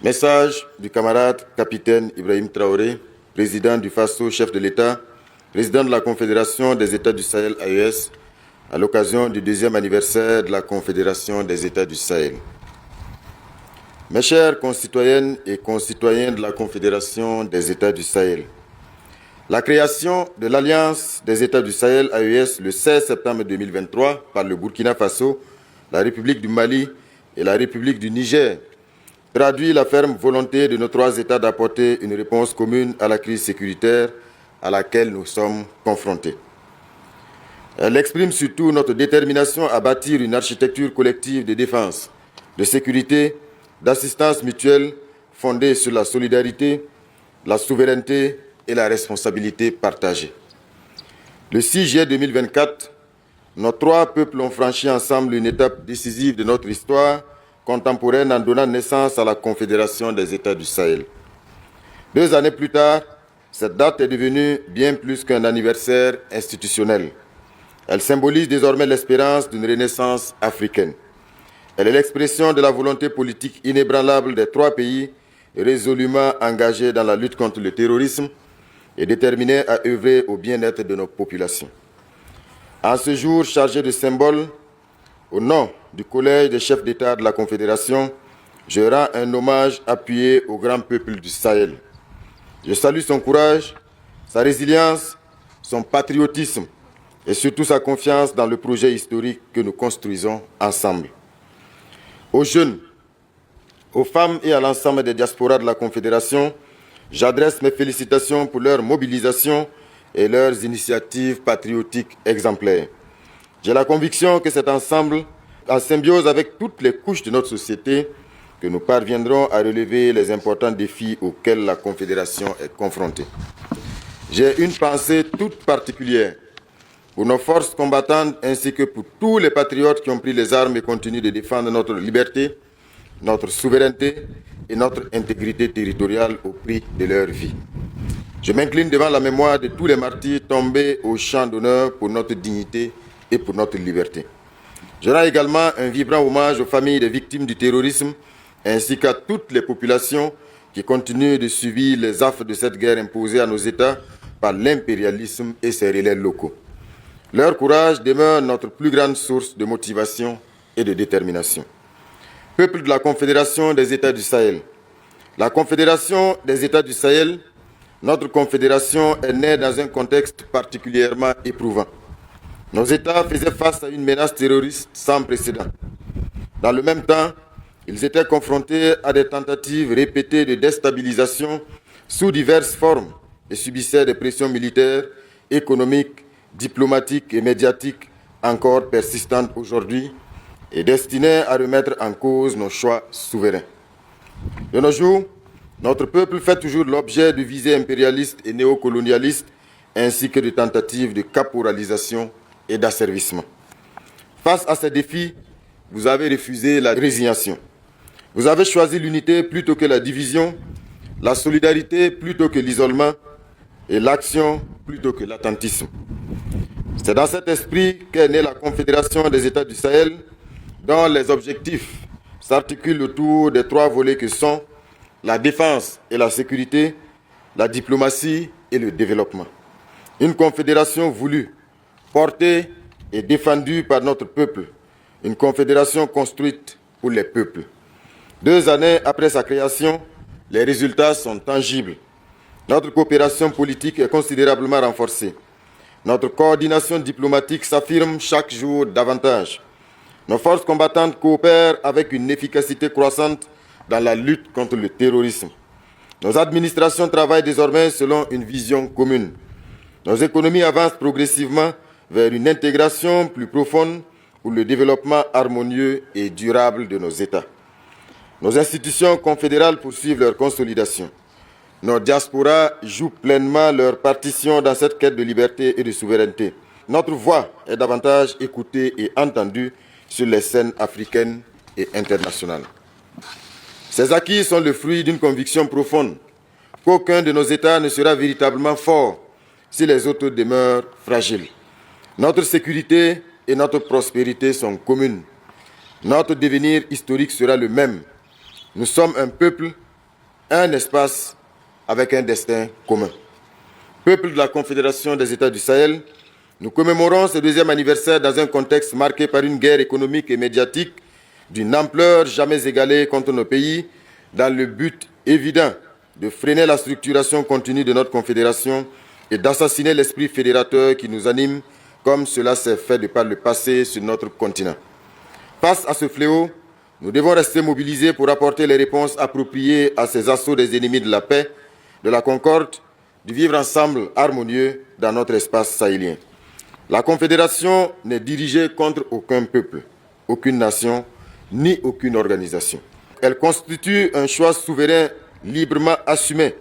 Message du camarade capitaine Ibrahim Traoré, président du FASO, chef de l'État, président de la Confédération des États du Sahel AES, à l'occasion du 2e anniversaire de la Confédération des États du Sahel. Mes chères concitoyennes et concitoyens de la Confédération des États du Sahel, la création de l'Alliance des États du Sahel AES le 16 septembre 2023 par le Burkina Faso, la République du Mali et la République du Niger traduit la ferme volonté de nos 3 États d'apporter une réponse commune à la crise sécuritaire à laquelle nous sommes confrontés. Elle exprime surtout notre détermination à bâtir une architecture collective de défense, de sécurité, d'assistance mutuelle fondée sur la solidarité, la souveraineté et la responsabilité partagée. Le 6 juillet 2024, nos 3 peuples ont franchi ensemble une étape décisive de notre histoire contemporaine en donnant naissance à la Confédération des États du Sahel. 2 années plus tard, cette date est devenue bien plus qu'un anniversaire institutionnel. Elle symbolise désormais l'espérance d'une renaissance africaine. Elle est l'expression de la volonté politique inébranlable des 3 pays résolument engagés dans la lutte contre le terrorisme et déterminés à œuvrer au bien-être de nos populations. En ce jour chargé de symboles, au nom du Collège des chefs d'État de la Confédération, je rends un hommage appuyé au grand peuple du Sahel. Je salue son courage, sa résilience, son patriotisme et surtout sa confiance dans le projet historique que nous construisons ensemble. Aux jeunes, aux femmes et à l'ensemble des diasporas de la Confédération, j'adresse mes félicitations pour leur mobilisation et leurs initiatives patriotiques exemplaires. J'ai la conviction que c'est ensemble, en symbiose avec toutes les couches de notre société, que nous parviendrons à relever les importants défis auxquels la Confédération est confrontée. J'ai une pensée toute particulière pour nos forces combattantes ainsi que pour tous les patriotes qui ont pris les armes et continuent de défendre notre liberté, notre souveraineté et notre intégrité territoriale au prix de leur vie. Je m'incline devant la mémoire de tous les martyrs tombés au champ d'honneur pour notre dignité et pour notre liberté. Je rends également un vibrant hommage aux familles des victimes du terrorisme ainsi qu'à toutes les populations qui continuent de subir les affres de cette guerre imposée à nos États par l'impérialisme et ses relais locaux. Leur courage demeure notre plus grande source de motivation et de détermination. Peuple de la Confédération des États du Sahel. La Confédération des États du Sahel, notre confédération, est née dans un contexte particulièrement éprouvant. Nos États faisaient face à une menace terroriste sans précédent. Dans le même temps, ils étaient confrontés à des tentatives répétées de déstabilisation sous diverses formes et subissaient des pressions militaires, économiques, diplomatiques et médiatiques encore persistantes aujourd'hui et destinées à remettre en cause nos choix souverains. De nos jours, notre peuple fait toujours l'objet de visées impérialistes et néocolonialistes ainsi que de tentatives de caporalisation et d'asservissement. Face à ces défis, vous avez refusé la résignation. Vous avez choisi l'unité plutôt que la division, la solidarité plutôt que l'isolement et l'action plutôt que l'attentisme. C'est dans cet esprit qu'est née la Confédération des États du Sahel, dont les objectifs s'articulent autour des 3 volets que sont la défense et la sécurité, la diplomatie et le développement. Une confédération voulue, portée et défendue par notre peuple, une confédération construite pour les peuples. 2 années après sa création, les résultats sont tangibles. Notre coopération politique est considérablement renforcée. Notre coordination diplomatique s'affirme chaque jour davantage. Nos forces combattantes coopèrent avec une efficacité croissante dans la lutte contre le terrorisme. Nos administrations travaillent désormais selon une vision commune. Nos économies avancent progressivement vers une intégration plus profonde pour le développement harmonieux et durable de nos États. Nos institutions confédérales poursuivent leur consolidation. Nos diasporas jouent pleinement leur partition dans cette quête de liberté et de souveraineté. Notre voix est davantage écoutée et entendue sur les scènes africaines et internationales. Ces acquis sont le fruit d'une conviction profonde qu'aucun de nos États ne sera véritablement fort si les autres demeurent fragiles. Notre sécurité et notre prospérité sont communes. Notre devenir historique sera le même. Nous sommes un peuple un espace avec un destin commun. Peuple de la Confédération des États du Sahel, nous commémorons ce deuxième anniversaire dans un contexte marqué par une guerre économique et médiatique d'une ampleur jamais égalée contre nos pays, dans le but évident de freiner la structuration continue de notre confédération et d'assassiner l'esprit fédérateur qui nous anime, comme cela s'est fait de par le passé sur notre continent. Face à ce fléau, nous devons rester mobilisés pour apporter les réponses appropriées à ces assauts des ennemis de la paix, de la concorde, du vivre ensemble harmonieux dans notre espace sahélien. La Confédération n'est dirigée contre aucun peuple, aucune nation, ni aucune organisation. Elle constitue un choix souverain librement assumé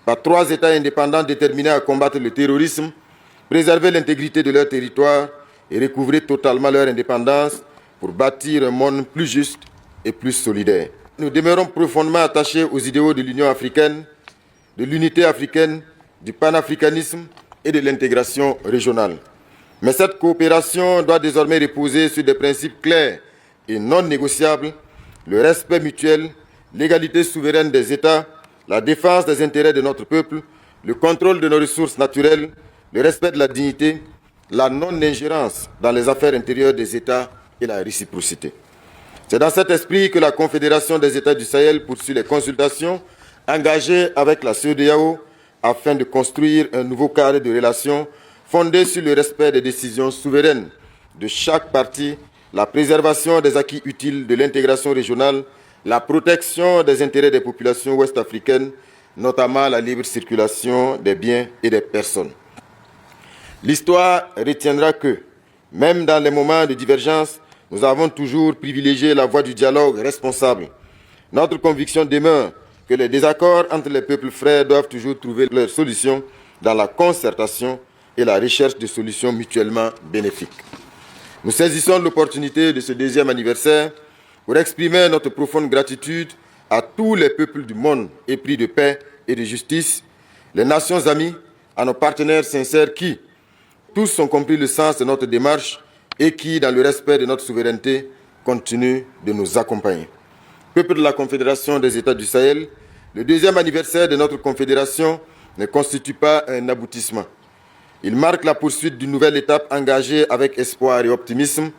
par 3 États indépendants déterminés à combattre le terrorisme, préserver l'intégrité de leur territoire et recouvrer totalement leur indépendance pour bâtir un monde plus juste et plus solidaire. Nous demeurons profondément attachés aux idéaux de l'Union africaine, de l'unité africaine, du panafricanisme et de l'intégration régionale. Mais cette coopération doit désormais reposer sur des principes clairs et non négociables, le respect mutuel, l'égalité souveraine des États, la défense des intérêts de notre peuple, le contrôle de nos ressources naturelles, le respect de la dignité, la non-ingérence dans les affaires intérieures des États et la réciprocité. C'est dans cet esprit que la Confédération des États du Sahel poursuit les consultations engagées avec la CEDEAO afin de construire un nouveau cadre de relations fondé sur le respect des décisions souveraines de chaque partie, la préservation des acquis utiles de l'intégration régionale, la protection des intérêts des populations ouest-africaines, notamment la libre circulation des biens et des personnes. L'histoire retiendra que, même dans les moments de divergence, nous avons toujours privilégié la voie du dialogue responsable. Notre conviction demeure que les désaccords entre les peuples frères doivent toujours trouver leur solution dans la concertation et la recherche de solutions mutuellement bénéfiques. Nous saisissons l'opportunité de ce deuxième anniversaire pour exprimer notre profonde gratitude à tous les peuples du monde épris de paix et de justice, les nations amies, à nos partenaires sincères qui, tous ont compris le sens de notre démarche et qui, dans le respect de notre souveraineté, continuent de nous accompagner. Peuple de la Confédération des États du Sahel, le deuxième anniversaire de notre confédération ne constitue pas un aboutissement. Il marque la poursuite d'une nouvelle étape engagée avec espoir et optimisme,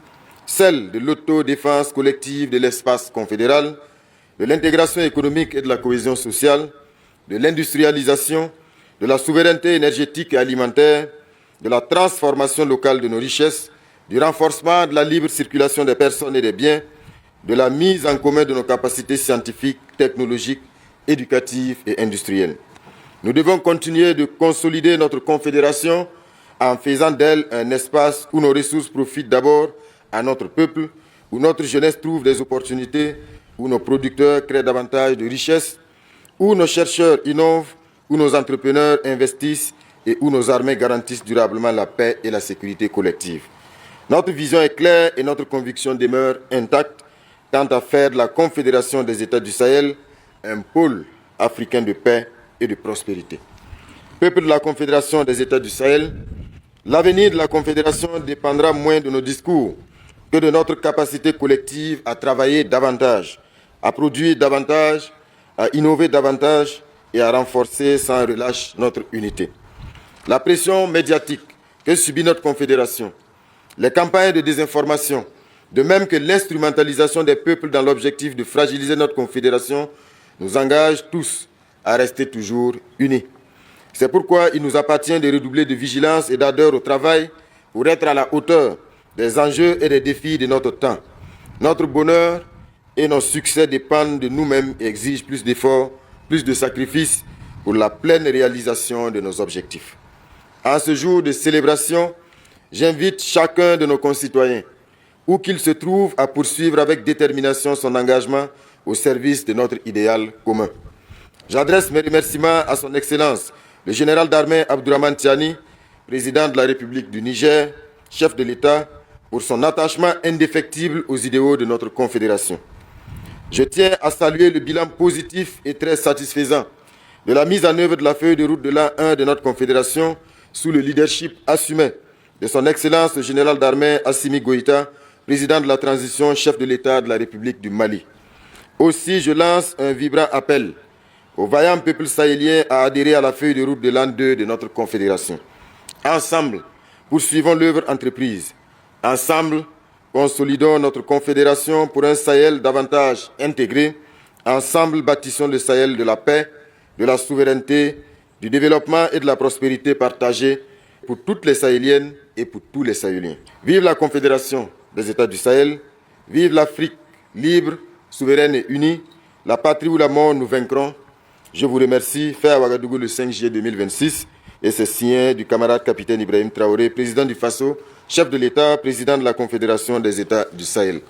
celle de l'autodéfense collective de l'espace confédéral, de l'intégration économique et de la cohésion sociale, de l'industrialisation, de la souveraineté énergétique et alimentaire, de la transformation locale de nos richesses, du renforcement de la libre circulation des personnes et des biens, de la mise en commun de nos capacités scientifiques, technologiques, éducatives et industrielles. Nous devons continuer de consolider notre confédération en faisant d'elle un espace où nos ressources profitent d'abord à notre peuple, où notre jeunesse trouve des opportunités, où nos producteurs créent davantage de richesses, où nos chercheurs innovent, où nos entrepreneurs investissent et où nos armées garantissent durablement la paix et la sécurité collective. Notre vision est claire et notre conviction demeure intacte quant à faire de la Confédération des États du Sahel un pôle africain de paix et de prospérité. Peuple de la Confédération des États du Sahel, l'avenir de la Confédération dépendra moins de nos discours que de notre capacité collective à travailler davantage, à produire davantage, à innover davantage et à renforcer sans relâche notre unité. La pression médiatique que subit notre Confédération, les campagnes de désinformation, de même que l'instrumentalisation des peuples dans l'objectif de fragiliser notre Confédération, nous engagent tous à rester toujours unis. C'est pourquoi il nous appartient de redoubler de vigilance et d'ardeur au travail pour être à la hauteur des enjeux et des défis de notre temps. Notre bonheur et nos succès dépendent de nous-mêmes et exigent plus d'efforts, plus de sacrifices pour la pleine réalisation de nos objectifs. En ce jour de célébration, j'invite chacun de nos concitoyens, où qu'il se trouve, à poursuivre avec détermination son engagement au service de notre idéal commun. J'adresse mes remerciements à son Excellence, le général d'armée Abdourahmane Tiani, président de la République du Niger, chef de l'État, pour son attachement indéfectible aux idéaux de notre Confédération. Je tiens à saluer le bilan positif et très satisfaisant de la mise en œuvre de la feuille de route de l'an 1 de notre Confédération sous le leadership assumé de son Excellence le général d'armée Assimi Goïta, président de la transition, chef de l'État de la République du Mali. Aussi, je lance un vibrant appel au vaillant peuple sahélien à adhérer à la feuille de route de l'an 2 de notre confédération. Ensemble, poursuivons l'œuvre entreprise. Ensemble, consolidons notre confédération pour un Sahel davantage intégré. Ensemble, bâtissons le Sahel de la paix, de la souveraineté, du développement et de la prospérité partagée pour toutes les Sahéliennes et pour tous les Sahéliens. Vive la Confédération des États du Sahel, vive l'Afrique libre, souveraine et unie, la patrie ou la mort, nous vaincrons. Je vous remercie, fait à Ouagadougou le 5 juillet 2026, et c'est signé du camarade capitaine Ibrahim Traoré, président du FASO, chef de l'État, président de la Confédération des États du Sahel.